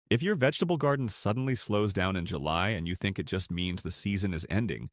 If your vegetable garden suddenly slows down in July and you think it just means the season is ending,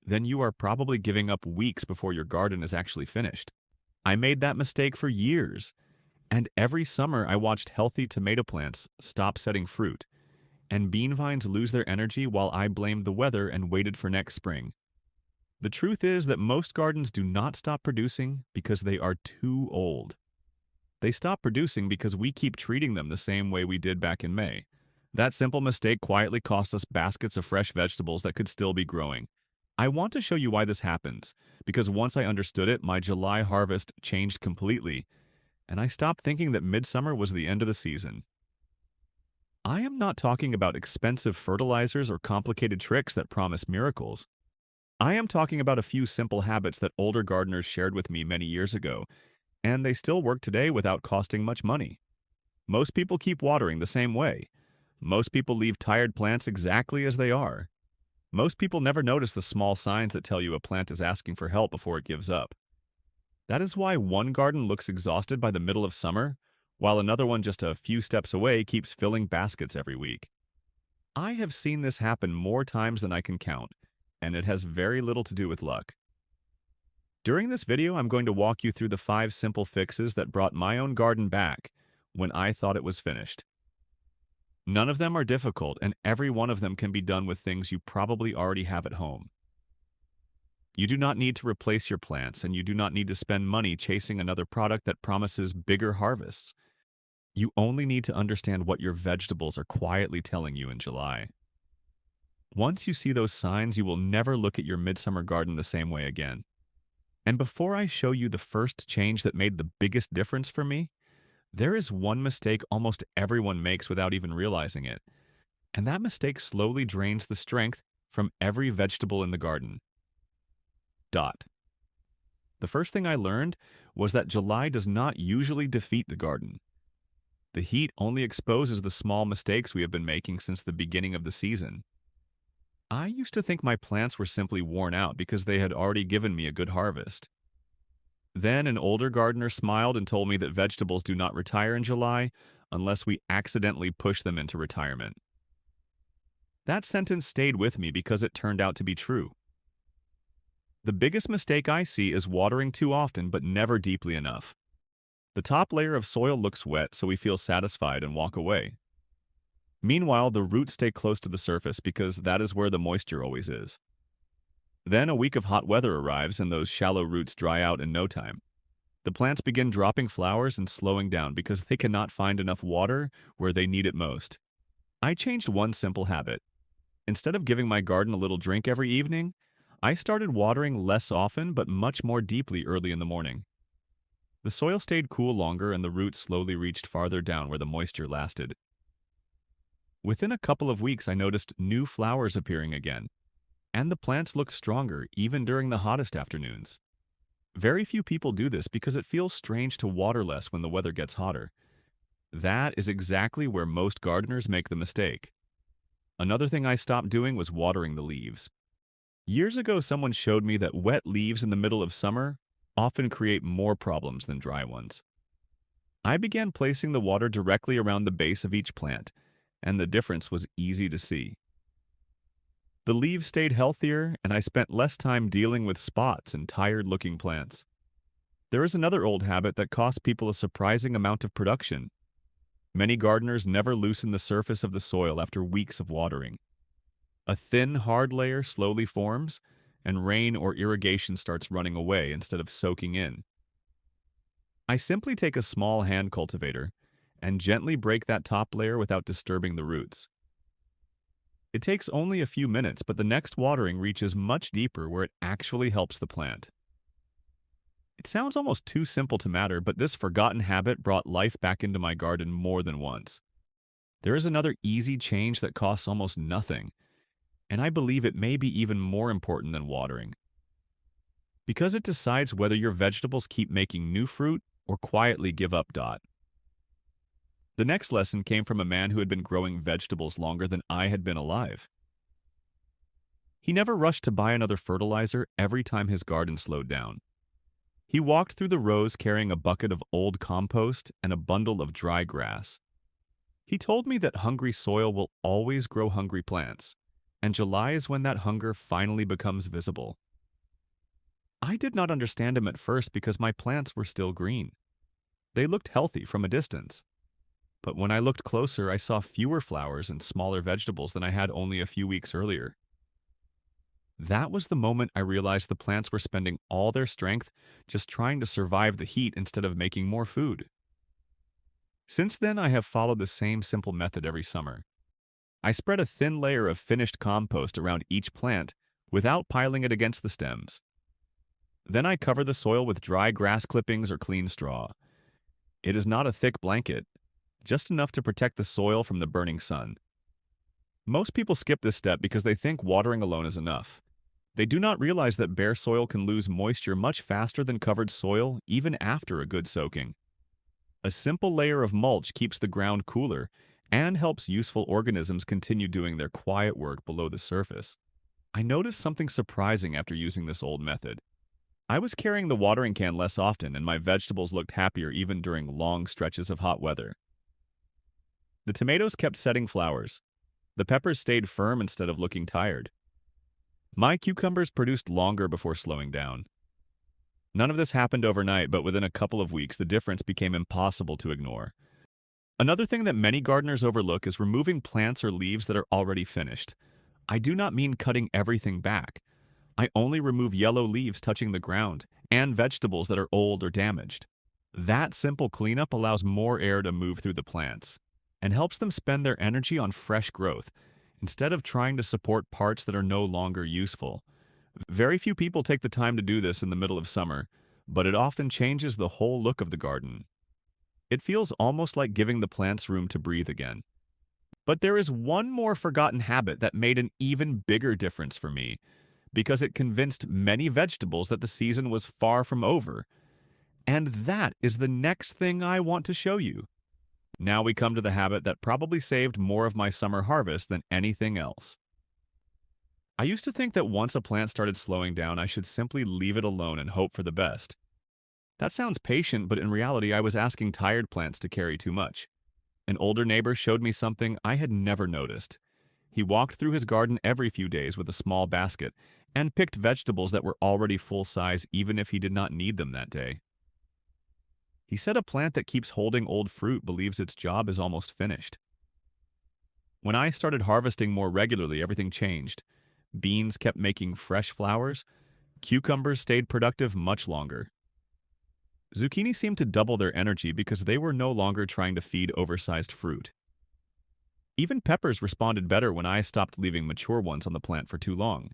then you are probably giving up weeks before your garden is actually finished. I made that mistake for years, and every summer I watched healthy tomato plants stop setting fruit, and bean vines lose their energy while I blamed the weather and waited for next spring. The truth is that most gardens do not stop producing because they are too old. They stop producing because we keep treating them the same way we did back in May. That simple mistake quietly cost us baskets of fresh vegetables that could still be growing. I want to show you why this happens, because once I understood it, my July harvest changed completely, and I stopped thinking that midsummer was the end of the season. I am not talking about expensive fertilizers or complicated tricks that promise miracles. I am talking about a few simple habits that older gardeners shared with me many years ago, and they still work today without costing much money. Most people keep watering the same way. Most people leave tired plants exactly as they are. Most people never notice the small signs that tell you a plant is asking for help before it gives up. That is why one garden looks exhausted by the middle of summer, while another one just a few steps away keeps filling baskets every week. I have seen this happen more times than I can count, and it has very little to do with luck. During this video, I'm going to walk you through the 5 simple fixes that brought my own garden back when I thought it was finished. None of them are difficult, and every one of them can be done with things you probably already have at home. You do not need to replace your plants, and you do not need to spend money chasing another product that promises bigger harvests. You only need to understand what your vegetables are quietly telling you in July. Once you see those signs, you will never look at your midsummer garden the same way again. And before I show you the first change that made the biggest difference for me, there is one mistake almost everyone makes without even realizing it. And that mistake slowly drains the strength from every vegetable in the garden. Dot. The first thing I learned was that July does not usually defeat the garden. The heat only exposes the small mistakes we have been making since the beginning of the season. I used to think my plants were simply worn out because they had already given me a good harvest. Then an older gardener smiled and told me that vegetables do not retire in July unless we accidentally push them into retirement. That sentence stayed with me because it turned out to be true. The biggest mistake I see is watering too often but never deeply enough. The top layer of soil looks wet, so we feel satisfied and walk away. Meanwhile, the roots stay close to the surface because that is where the moisture always is. Then a week of hot weather arrives and those shallow roots dry out in no time. The plants begin dropping flowers and slowing down because they cannot find enough water where they need it most. I changed one simple habit. Instead of giving my garden a little drink every evening, I started watering less often but much more deeply early in the morning. The soil stayed cool longer and the roots slowly reached farther down where the moisture lasted. Within a couple of weeks, I noticed new flowers appearing again, and the plants looked stronger even during the hottest afternoons. Very few people do this because it feels strange to water less when the weather gets hotter. That is exactly where most gardeners make the mistake. Another thing I stopped doing was watering the leaves. Years ago, someone showed me that wet leaves in the middle of summer often create more problems than dry ones. I began placing the water directly around the base of each plant, and the difference was easy to see. The leaves stayed healthier, and I spent less time dealing with spots and tired-looking plants. There is another old habit that costs people a surprising amount of production. Many gardeners never loosen the surface of the soil after weeks of watering. A thin, hard layer slowly forms, and rain or irrigation starts running away instead of soaking in. I simply take a small hand cultivator and gently break that top layer without disturbing the roots. It takes only a few minutes, but the next watering reaches much deeper where it actually helps the plant. It sounds almost too simple to matter, but this forgotten habit brought life back into my garden more than once. There is another easy change that costs almost nothing, and I believe it may be even more important than watering, because it decides whether your vegetables keep making new fruit or quietly give up. The next lesson came from a man who had been growing vegetables longer than I had been alive. He never rushed to buy another fertilizer every time his garden slowed down. He walked through the rows carrying a bucket of old compost and a bundle of dry grass. He told me that hungry soil will always grow hungry plants, and July is when that hunger finally becomes visible. I did not understand him at first because my plants were still green. They looked healthy from a distance. But when I looked closer, I saw fewer flowers and smaller vegetables than I had only a few weeks earlier. That was the moment I realized the plants were spending all their strength just trying to survive the heat instead of making more food. Since then, I have followed the same simple method every summer. I spread a thin layer of finished compost around each plant without piling it against the stems. Then I cover the soil with dry grass clippings or clean straw. It is not a thick blanket, just enough to protect the soil from the burning sun. Most people skip this step because they think watering alone is enough. They do not realize that bare soil can lose moisture much faster than covered soil, even after a good soaking. A simple layer of mulch keeps the ground cooler and helps useful organisms continue doing their quiet work below the surface. I noticed something surprising after using this old method. I was carrying the watering can less often and my vegetables looked happier even during long stretches of hot weather. The tomatoes kept setting flowers. The peppers stayed firm instead of looking tired. My cucumbers produced longer before slowing down. None of this happened overnight, but within a couple of weeks, the difference became impossible to ignore. Another thing that many gardeners overlook is removing plants or leaves that are already finished. I do not mean cutting everything back. I only remove yellow leaves touching the ground and vegetables that are old or damaged. That simple cleanup allows more air to move through the plants and helps them spend their energy on fresh growth instead of trying to support parts that are no longer useful. Very few people take the time to do this in the middle of summer, but it often changes the whole look of the garden. It feels almost like giving the plants room to breathe again. But there is one more forgotten habit that made an even bigger difference for me, because it convinced many vegetables that the season was far from over. And that is the next thing I want to show you. Now we come to the habit that probably saved more of my summer harvest than anything else. I used to think that once a plant started slowing down, I should simply leave it alone and hope for the best. That sounds patient, but in reality, I was asking tired plants to carry too much. An older neighbor showed me something I had never noticed. He walked through his garden every few days with a small basket and picked vegetables that were already full size even if he did not need them that day. He said a plant that keeps holding old fruit believes its job is almost finished. When I started harvesting more regularly, everything changed. Beans kept making fresh flowers. Cucumbers stayed productive much longer. Zucchini seemed to double their energy because they were no longer trying to feed oversized fruit. Even peppers responded better when I stopped leaving mature ones on the plant for too long.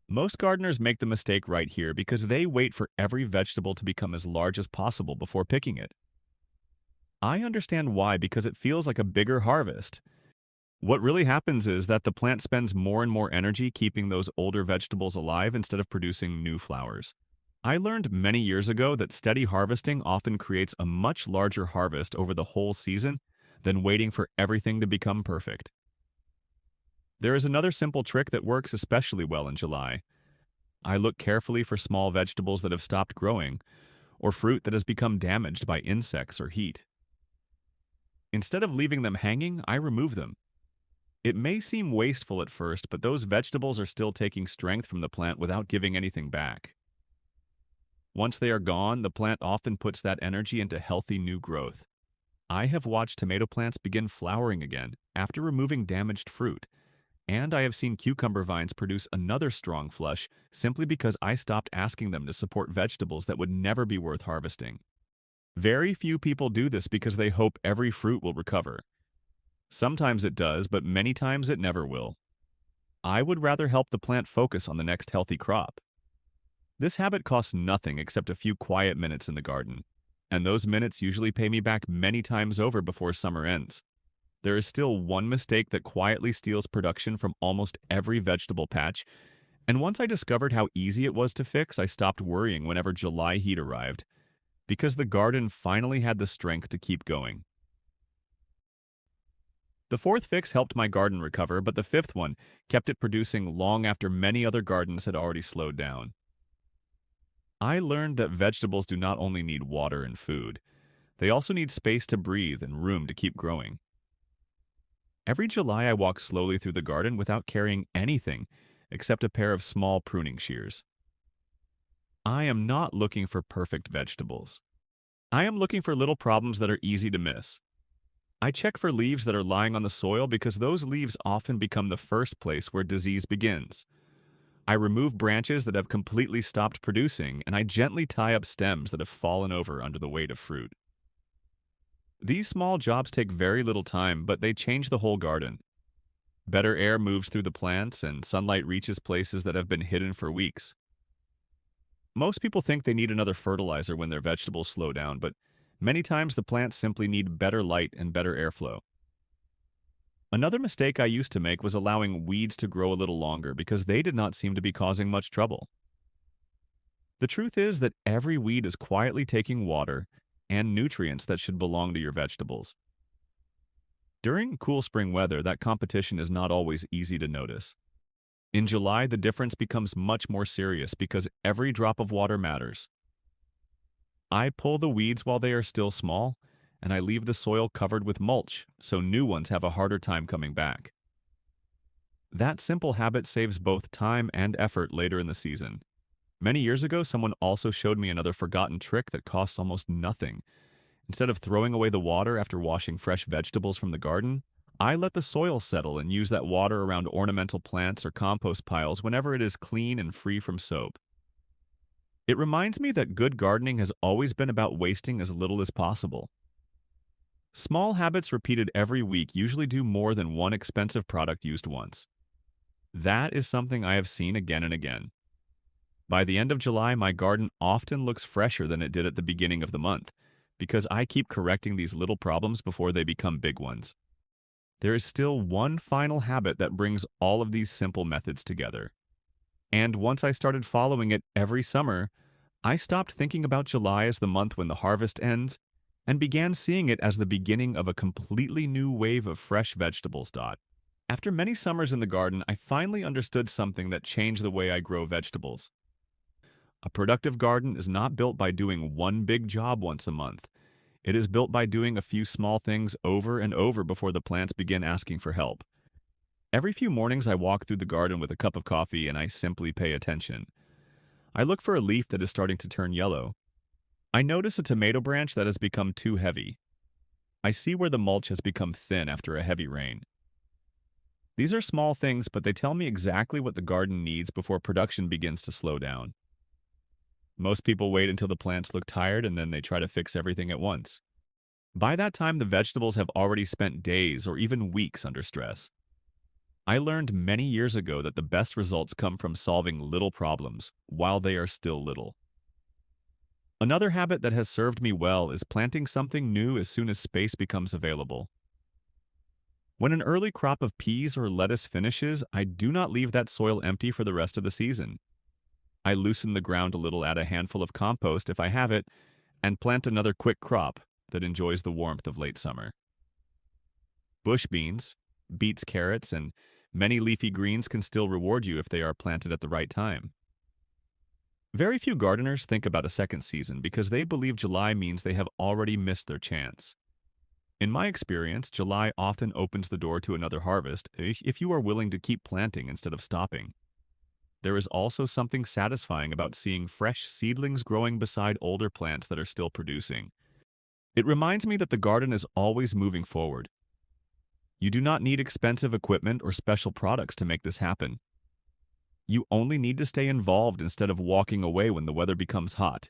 Most gardeners make the mistake right here because they wait for every vegetable to become as large as possible before picking it. I understand why, because it feels like a bigger harvest. What really happens is that the plant spends more and more energy keeping those older vegetables alive instead of producing new flowers. I learned many years ago that steady harvesting often creates a much larger harvest over the whole season than waiting for everything to become perfect. There is another simple trick that works especially well in July. I look carefully for small vegetables that have stopped growing, or fruit that has become damaged by insects or heat. Instead of leaving them hanging, I remove them. It may seem wasteful at first, but those vegetables are still taking strength from the plant without giving anything back. Once they are gone, the plant often puts that energy into healthy new growth. I have watched tomato plants begin flowering again after removing damaged fruit, and I have seen cucumber vines produce another strong flush simply because I stopped asking them to support vegetables that would never be worth harvesting. Very few people do this because they hope every fruit will recover. Sometimes it does, but many times it never will. I would rather help the plant focus on the next healthy crop. This habit costs nothing except a few quiet minutes in the garden, and those minutes usually pay me back many times over before summer ends. There is still one mistake that quietly steals production from almost every vegetable patch, and once I discovered how easy it was to fix, I stopped worrying whenever July heat arrived, because the garden finally had the strength to keep going. The fourth fix helped my garden recover, but the fifth one kept it producing long after many other gardens had already slowed down. I learned that vegetables do not only need water and food, they also need space to breathe and room to keep growing. Every July, I walk slowly through the garden without carrying anything except a pair of small pruning shears. I am not looking for perfect vegetables. I am looking for little problems that are easy to miss. I check for leaves that are lying on the soil because those leaves often become the first place where disease begins. I remove branches that have completely stopped producing, and I gently tie up stems that have fallen over under the weight of fruit. These small jobs take very little time, but they change the whole garden. Better air moves through the plants, and sunlight reaches places that have been hidden for weeks. Most people think they need another fertilizer when their vegetables slow down, but many times the plants simply need better light and better airflow. Another mistake I used to make was allowing weeds to grow a little longer because they did not seem to be causing much trouble. The truth is that every weed is quietly taking water and nutrients that should belong to your vegetables. During cool spring weather, that competition is not always easy to notice. In July, the difference becomes much more serious because every drop of water matters. I pull the weeds while they are still small, and I leave the soil covered with mulch so new ones have a harder time coming back. That simple habit saves both time and effort later in the season. Many years ago, someone also showed me another forgotten trick that costs almost nothing. Instead of throwing away the water after washing fresh vegetables from the garden, I let the soil settle and use that water around ornamental plants or compost piles whenever it is clean and free from soap. It reminds me that good gardening has always been about wasting as little as possible. Small habits repeated every week usually do more than one expensive product used once. That is something I have seen again and again. By the end of July, my garden often looks fresher than it did at the beginning of the month, because I keep correcting these little problems before they become big ones. There is still one final habit that brings all of these simple methods together. And once I started following it every summer, I stopped thinking about July as the month when the harvest ends and began seeing it as the beginning of a completely new wave of fresh vegetables. After many summers in the garden, I finally understood something that changed the way I grow vegetables. A productive garden is not built by doing one big job once a month. It is built by doing a few small things over and over before the plants begin asking for help. Every few mornings I walk through the garden with a cup of coffee and I simply pay attention. I look for a leaf that is starting to turn yellow. I notice a tomato branch that has become too heavy. I see where the mulch has become thin after a heavy rain. These are small things, but they tell me exactly what the garden needs before production begins to slow down. Most people wait until the plants look tired and then they try to fix everything at once. By that time, the vegetables have already spent days or even weeks under stress. I learned many years ago that the best results come from solving little problems while they are still little. Another habit that has served me well is planting something new as soon as space becomes available. When an early crop of peas or lettuce finishes, I do not leave that soil empty for the rest of the season. I loosen the ground a little, add a handful of compost if I have it, and plant another quick crop that enjoys the warmth of late summer. Bush beans, beets, carrots, and many leafy greens can still reward you if they are planted at the right time. Very few gardeners think about a second season because they believe July means they have already missed their chance. In my experience, July often opens the door to another harvest if you are willing to keep planting instead of stopping. There is also something satisfying about seeing fresh seedlings growing beside older plants that are still producing. It reminds me that the garden is always moving forward. You do not need expensive equipment or special products to make this happen. You only need to stay involved instead of walking away when the weather becomes hot.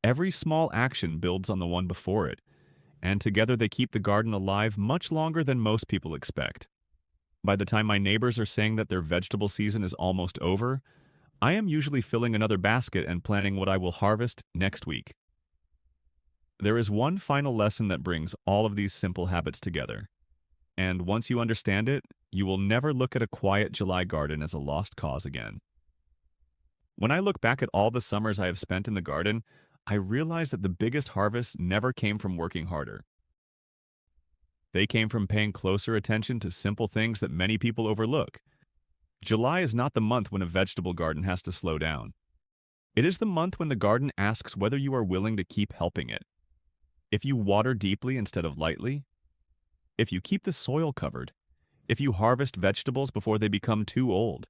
Every small action builds on the one before it, and together they keep the garden alive much longer than most people expect. By the time my neighbors are saying that their vegetable season is almost over, I am usually filling another basket and planning what I will harvest next week. There is one final lesson that brings all of these simple habits together. And once you understand it, you will never look at a quiet July garden as a lost cause again. When I look back at all the summers I have spent in the garden, I realize that the biggest harvests never came from working harder. They came from paying closer attention to simple things that many people overlook. July is not the month when a vegetable garden has to slow down. It is the month when the garden asks whether you are willing to keep helping it. If you water deeply instead of lightly, if you keep the soil covered, if you harvest vegetables before they become too old,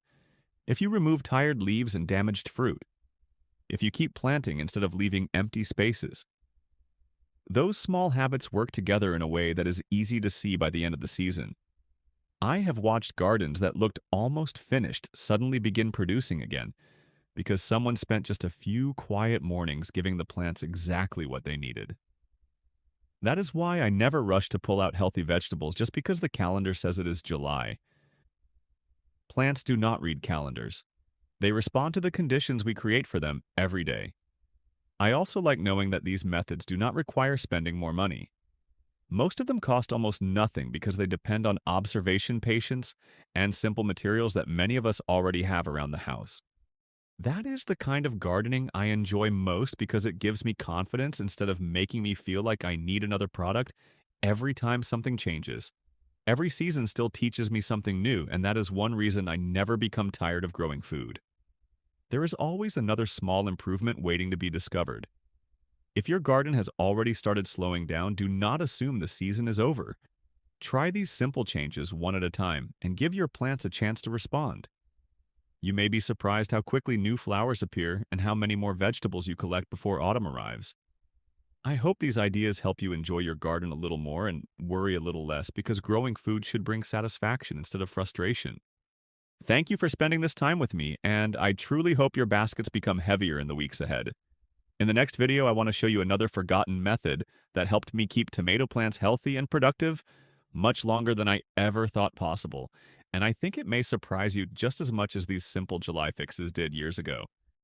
if you remove tired leaves and damaged fruit, if you keep planting instead of leaving empty spaces. Those small habits work together in a way that is easy to see by the end of the season. I have watched gardens that looked almost finished suddenly begin producing again because someone spent just a few quiet mornings giving the plants exactly what they needed. That is why I never rush to pull out healthy vegetables just because the calendar says it is July. Plants do not read calendars. They respond to the conditions we create for them every day. I also like knowing that these methods do not require spending more money. Most of them cost almost nothing because they depend on observation patience and simple materials that many of us already have around the house. That is the kind of gardening I enjoy most because it gives me confidence instead of making me feel like I need another product every time something changes. Every season still teaches me something new, and that is one reason I never become tired of growing food. There is always another small improvement waiting to be discovered. If your garden has already started slowing down, do not assume the season is over. Try these simple changes one at a time and give your plants a chance to respond. You may be surprised how quickly new flowers appear and how many more vegetables you collect before autumn arrives. I hope these ideas help you enjoy your garden a little more and worry a little less because growing food should bring satisfaction instead of frustration. Thank you for spending this time with me, and I truly hope your baskets become heavier in the weeks ahead. In the next video, I want to show you another forgotten method that helped me keep tomato plants healthy and productive much longer than I ever thought possible. And I think it may surprise you just as much as these simple July fixes did years ago.